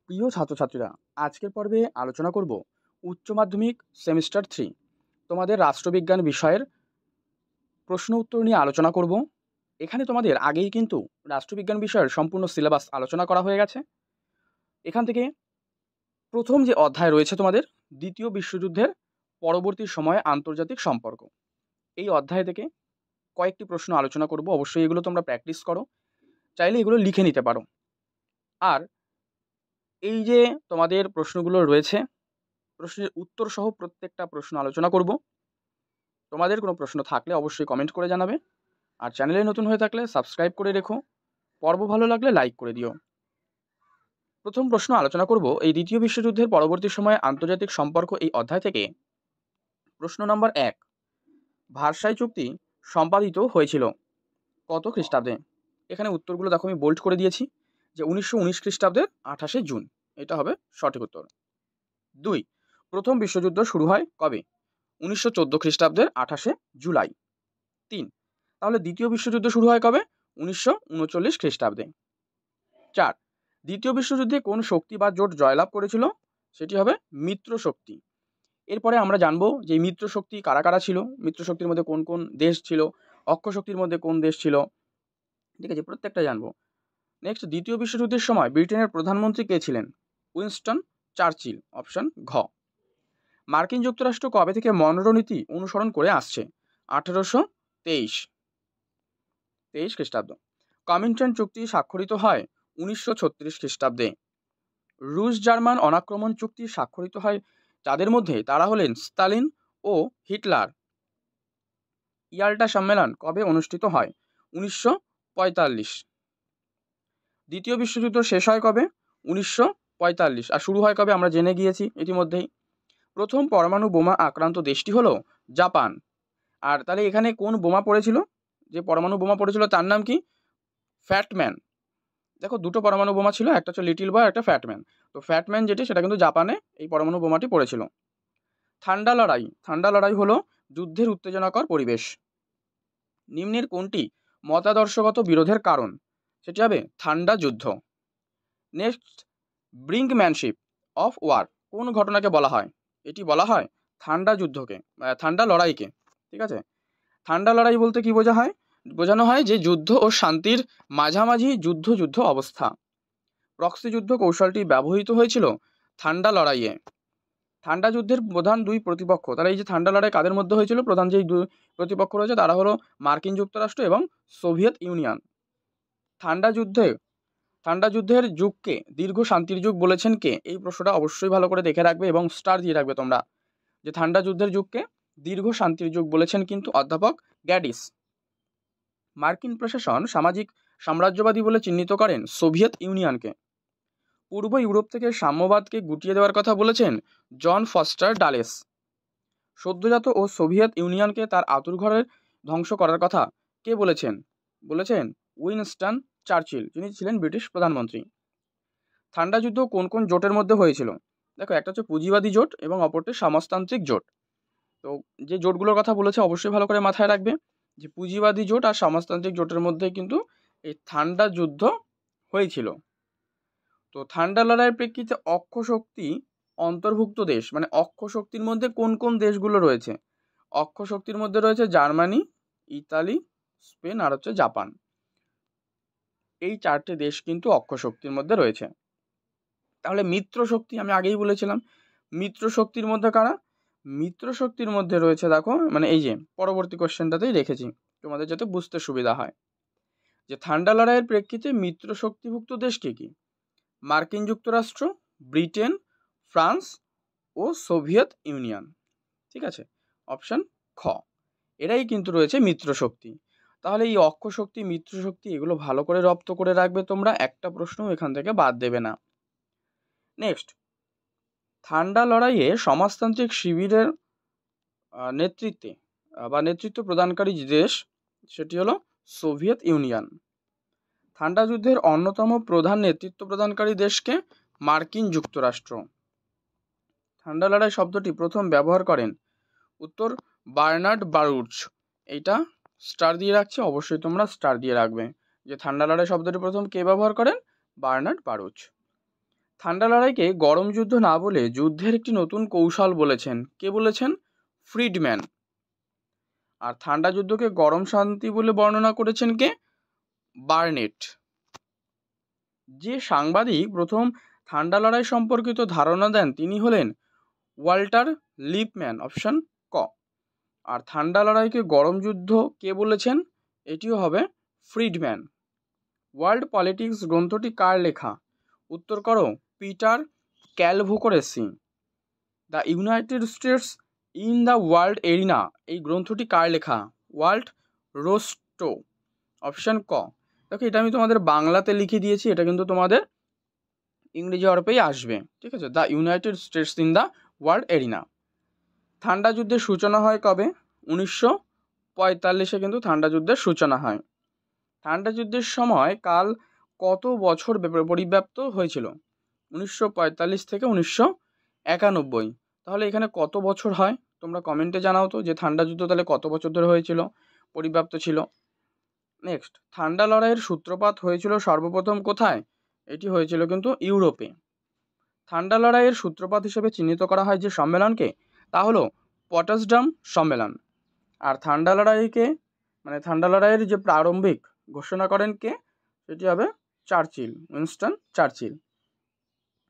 প্রিয় ছাত্রছাত্রীরা, আজকের পর্বে আলোচনা করব উচ্চ মাধ্যমিক সেমিস্টার 3 তোমাদের রাষ্ট্রবিজ্ঞান বিষয়ের প্রশ্ন উত্তর নিয়ে আলোচনা করব। এখানে তোমাদের আগেই কিন্তু রাষ্ট্রবিজ্ঞান বিষয়ের সম্পূর্ণ সিলেবাস আলোচনা করা হয়ে গেছে। এখান থেকে প্রথম যে অধ্যায় রয়েছে তোমাদের দ্বিতীয় বিশ্বযুদ্ধের পরবর্তী সময়ে আন্তর্জাতিক সম্পর্ক, এই অধ্যায় থেকে কয়েকটি প্রশ্ন আলোচনা করব। অবশ্যই এগুলো তোমরা প্র্যাকটিস করো, চাইলে এগুলো লিখে নিতে পারো। আর এই যে তোমাদের প্রশ্নগুলো রয়েছে, প্রশ্নের উত্তর সহ প্রত্যেকটা প্রশ্ন আলোচনা করব। তোমাদের কোনো প্রশ্ন থাকলে অবশ্যই কমেন্ট করে জানাবে, আর চ্যানেলে নতুন হয়ে থাকলে সাবস্ক্রাইব করে রেখো। পর্ব ভালো লাগলে লাইক করে দিও। প্রথম প্রশ্ন আলোচনা করব এই দ্বিতীয় বিশ্বযুদ্ধের পরবর্তী সময়ে আন্তর্জাতিক সম্পর্ক, এই অধ্যায় থেকে। প্রশ্ন নম্বর 1, ভার্সাই চুক্তি সম্পাদিত হয়েছিল কত খ্রিস্টাব্দে? এখানে উত্তরগুলো দেখো আমি বোল্ড করে দিয়েছি, যে 1919 খ্রিস্টাব্দের 28শে জুন, এটা হবে সঠিক উত্তর। 2, প্রথম বিশ্বযুদ্ধ শুরু হয় কবে? 1914 খ্রিস্টাব্দের 28শে জুলাই। 3, তাহলে দ্বিতীয় বিশ্বযুদ্ধ শুরু হয় কবে? 1939 খ্রিস্টাব্দে। 4, দ্বিতীয় বিশ্বযুদ্ধে কোন শক্তি বা জোট জয়লাভ করেছিল? সেটি হবে মিত্র শক্তি। এরপরে আমরা জানবো যে মিত্র শক্তি কারা কারা ছিল, মিত্র শক্তির মধ্যে কোন কোন দেশ ছিল, অক্ষ শক্তির মধ্যে কোন দেশ ছিল, ঠিক আছে, প্রত্যেকটা জানবো। নেক্সট, দ্বিতীয় বিশ্বযুদ্ধের সময় ব্রিটেনের প্রধানমন্ত্রী কে ছিলেন? উইনস্টন চার্চিল, অপশন ঘ। মার্কিন যুক্তরাষ্ট্র কবে থেকে মনরো নীতি অনুসরণ করে আসছে? 1823 খ্রিস্টাব্দ। কমিনটন চুক্তি স্বাক্ষরিত হয় 1936 খ্রিস্টাব্দে। রুশ জার্মান অনাক্রমণ চুক্তি স্বাক্ষরিত হয় যাদের মধ্যে? তারা হলেন স্তালিন ও হিটলার। ইয়াল্টা সম্মেলন কবে অনুষ্ঠিত হয়? 1945। দ্বিতীয় বিশ্বযুদ্ধ শেষ হয় কবে? 1945। আর শুরু হয় কবে আমরা জেনে গিয়েছি ইতিমধ্যেই। প্রথম পরমাণু বোমা আক্রান্ত দেশটি হলো জাপান। আর তাহলে এখানে কোন বোমা পড়েছিল? যে পরমাণু বোমা পড়েছিল তার নাম কি? ফ্যাটম্যান। দেখো, দুটো পরমাণু বোমা ছিল, একটা হচ্ছে লিটিল বয়, একটা ফ্যাটম্যান। তো ফ্যাটম্যান যেটি, সেটা কিন্তু জাপানে এই পরমাণু বোমাটি পড়েছিল। ঠান্ডা লড়াই হলো যুদ্ধের উত্তেজনাকর পরিবেশ। নিম্নের কোনটি মতাদর্শগত বিরোধের কারণ? সেটি হবে ঠান্ডা যুদ্ধ। নেক্সট, ব্রিঙ্কম্যানশিপ অফ ওয়ার কোন ঘটনাকে বলা হয়? এটি বলা হয় ঠান্ডা যুদ্ধকে, ঠান্ডা লড়াইকে, ঠিক আছে। ঠান্ডা লড়াই বলতে কি বোঝানো হয় যে যুদ্ধ ও শান্তির মাঝামাঝি যুদ্ধ অবস্থা। প্রক্সি যুদ্ধ কৌশলটি ব্যবহৃত হয়েছিল ঠান্ডা লড়াইয়ে। ঠান্ডা যুদ্ধের প্রধান দুই প্রতিপক্ষ, তারা এই যে ঠান্ডা লড়াই কাদের মধ্যে হয়েছিল? প্রধান যেই দুই প্রতিপক্ষ রয়েছে তারা হলো মার্কিন যুক্তরাষ্ট্র এবং সোভিয়েত ইউনিয়ন। ঠান্ডা যুদ্ধের যুগকে দীর্ঘ শান্তির যুগ বলেছেন কে? এই প্রশ্নটা অবশ্যই ভালো করে দেখে রাখবে এবং স্টার দিয়ে রাখবে তোমরা, যে ঠান্ডা যুদ্ধের যুগকে দীর্ঘ শান্তির যুগ বলেছেন কিন্তু অধ্যাপক গ্যাডিস। মার্কিন প্রশাসন সামাজিক সাম্রাজ্যবাদী বলে চিহ্নিত করেন সোভিয়েত ইউনিয়নকে। পূর্ব ইউরোপ থেকে সাম্যবাদকে গুটিয়ে দেওয়ার কথা বলেছেন জন ফস্টার ডালেস। সদ্যজাত ও সোভিয়েত ইউনিয়নকে তার আঁতুড়ঘরের ধ্বংস করার কথা কে বলেছেন উইনস্টন চার্চিল, যিনি ছিলেন ব্রিটিশ প্রধানমন্ত্রী। ঠান্ডা যুদ্ধ কোন কোন জোটের মধ্যে হয়েছিল? দেখো, একটা হচ্ছে পুঁজিবাদী জোট এবং অপরটি সমাজতান্ত্রিক জোট। তো যে জোটগুলোর কথা বলেছে অবশ্যই ভালো করে মাথায় রাখবে, যে পুঁজিবাদী জোট আর সমাজতান্ত্রিক জোটের মধ্যে কিন্তু এই ঠান্ডা যুদ্ধ হয়েছিল। তো ঠান্ডা লড়াইয়ের প্রেক্ষিতে অক্ষ শক্তি অন্তর্ভুক্ত দেশ, মানে অক্ষ শক্তির মধ্যে কোন কোন দেশগুলো রয়েছে? অক্ষ শক্তির মধ্যে রয়েছে জার্মানি, ইতালি, স্পেন আর হচ্ছে জাপান। এই চারটে দেশ কিন্তু অক্ষ শক্তির মধ্যে রয়েছে। তাহলে মিত্র শক্তি আমি আগেই বলেছিলাম, মিত্র শক্তির মধ্যে কারা? মিত্র শক্তির মধ্যে রয়েছে, দেখো মানে এই যে পরবর্তী কোশ্চেনটাতেই রেখেছি তোমাদের যাতে বুঝতে সুবিধা হয়, যে ঠান্ডা লড়াইয়ের প্রেক্ষিতে মিত্র শক্তিভুক্ত দেশ কি? মার্কিন যুক্তরাষ্ট্র, ব্রিটেন, ফ্রান্স ও সোভিয়েত ইউনিয়ন, ঠিক আছে, অপশন খ। এরাই কিন্তু রয়েছে মিত্র শক্তি। তাহলে এই অক্ষ শক্তি, মিত্র শক্তি এগুলো ভালো করে রপ্ত করে রাখবে তোমরা, একটা প্রশ্ন এখান থেকে বাদ দেবে না। নেক্সট, ঠান্ডা লড়াইয়ে সমাজতান্ত্রিক শিবিরের নেতৃত্ব প্রদানকারী দেশ, সেটি হলো সোভিয়েত ইউনিয়ন। ঠান্ডা যুদ্ধের অন্যতম প্রধান নেতৃত্ব প্রদানকারী দেশকে? মার্কিন যুক্তরাষ্ট্র। ঠান্ডা লড়াই শব্দটি প্রথম ব্যবহার করেন? উত্তর বার্নার্ড বারুচ। এইটা স্টার দিয়ে রাখছি, অবশ্যই তোমরা স্টার দিয়ে রাখবে, যে ঠান্ডা লড়াই শব্দটি প্রথম কে ব্যবহার করেন? Bernard Baruch. ঠান্ডা লড়াইকে গরম যুদ্ধ না বলে যুদ্ধের একটি নতুন কৌশল বলেছেন। কে বলেছেন? ফ্রিডম্যান। আর ঠান্ডা যুদ্ধকে গরম শান্তি বলে বর্ণনা করেছেন কে? বার্নেট। যে সাংবাদিক প্রথম ঠান্ডা লড়াই সম্পর্কিত ধারণা দেন তিনি হলেন ওয়াল্টার লিপম্যান, অপশন ক। আর ঠান্ডা লড়াইকে গরম যুদ্ধ কে বলেছেন? এটিও হবে ফ্রিডম্যান। ওয়ার্ল্ড পলিটিক্স গ্রন্থটি কার লেখা? উত্তর করো, Peter Calvocoressi. The United States in the world arena, এই গ্রন্থটি কার লেখা? ওয়াল্ট রোস্টো, অপশন ক। দেখো এটা আমি তোমাদের বাংলাতে লিখে দিয়েছি, এটা কিন্তু তোমাদের ইংরেজি হরফেই আসবে, ঠিক আছে? The United States in the world arena. ঠান্ডা যুদ্ধের সূচনা হয় কবে? 1945-এ কিন্তু ঠান্ডা যুদ্ধের সূচনা হয়। ঠান্ডা যুদ্ধের সময় কাল কত বছর পরিব্যাপ্ত হয়েছিল? 1945 থেকে 1991। তাহলে এখানে কত বছর হয় তোমরা কমেন্টে জানাও তো, যে ঠান্ডা যুদ্ধ তাহলে কত বছর ধরে হয়েছিল, পরিব্যাপ্ত ছিল। নেক্সট, ঠান্ডা লড়াইয়ের সূত্রপাত হয়েছিল সর্বপ্রথম কোথায়? এটি হয়েছিল কিন্তু ইউরোপে। ঠান্ডা লড়াইয়ের সূত্রপাত হিসেবে চিহ্নিত করা হয় যে সম্মেলনকে, তা হলো পটসডাম সম্মেলন। আর ঠান্ডা লড়াইকে ঠান্ডা লড়াইয়ের যে প্রারম্ভিক ঘোষণা করেন কে? সেটি হবে চার্চিল, উইনস্টন চার্চিল।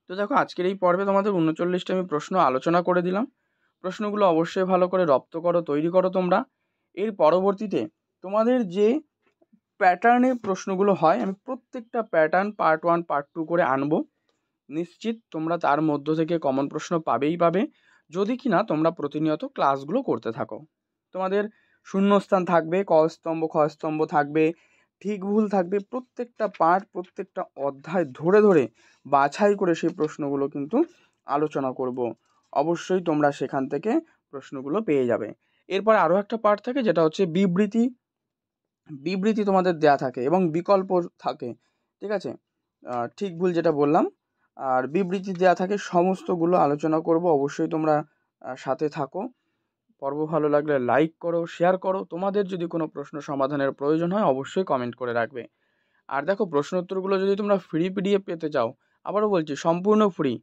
তো দেখো আজকের এই পর্বে তোমাদের 39টা আমি প্রশ্ন আলোচনা করে দিলাম। প্রশ্নগুলো অবশ্যই ভালো করে রপ্ত করো, তৈরি করো তোমরা। এর পরবর্তীতে তোমাদের যে প্যাটার্নে প্রশ্নগুলো হয় আমি প্রত্যেকটা প্যাটার্ন পার্ট 1 পার্ট 2 করে আনবো। নিশ্চিত তোমরা তার মধ্য থেকে কমন প্রশ্ন পাবেই পাবে, যদি কিনা তোমরা প্রতিনিয়ত ক্লাসগুলো করতে থাকো। তোমাদের শূন্যস্থান থাকবে, কস্তম্ভ ক্ষস্তম্ভ থাকবে, ঠিক ভুল থাকবে, প্রত্যেকটা পার্ট প্রত্যেকটা অধ্যায় ধরে ধরে বাছাই করে সেই প্রশ্নগুলো কিন্তু আলোচনা করব। অবশ্যই তোমরা সেখান থেকে প্রশ্নগুলো পেয়ে যাবে। এরপর আরও একটা পার্ট থাকে যেটা হচ্ছে বিবৃতি। বিবৃতি তোমাদের দেয়া থাকে এবং বিকল্প থাকে, ঠিক আছে? ঠিক ভুল যেটা বললাম, আর বিবৃতি দেয়া থাকে, সমস্তগুলো আলোচনা করব। অবশ্যই তোমরা সাথে থাকো। পর্ব ভালো লাগলে লাইক করো, শেয়ার করো। তোমাদের যদি কোনো প্রশ্ন সমাধানের প্রয়োজন হয় অবশ্যই কমেন্ট করে রাখবে। আর দেখো প্রশ্ন উত্তরগুলো যদি তোমরা ফ্রি পিডিএফ পেতে চাও, আবারও বলছি সম্পূর্ণ ফ্রি,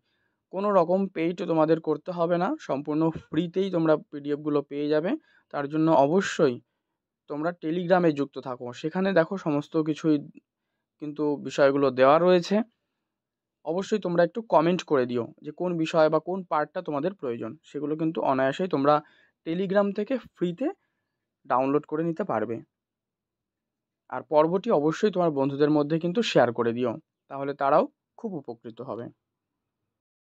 কোনো রকম পেইড তোমাদের করতে হবে না, সম্পূর্ণ ফ্রিতেই তোমরা পিডিএফগুলো পেয়ে যাবে। তার জন্য অবশ্যই তোমরা টেলিগ্রামে যুক্ত থাকো, সেখানে দেখো সমস্ত কিছুই কিন্তু বিষয়গুলো দেওয়া রয়েছে। অবশ্যই তোমরা একটু কমেন্ট করে দিও যে কোন বিষয় বা কোন পার্টটা তোমাদের প্রয়োজন, সেগুলো কিন্তু অনায়াসেই তোমরা টেলিগ্রাম থেকে ফ্রিতে ডাউনলোড করে নিতে পারবে। আর পর্বটি অবশ্যই তোমার বন্ধুদের মধ্যে কিন্তু শেয়ার করে দিও, তাহলে তারাও খুব উপকৃত হবে।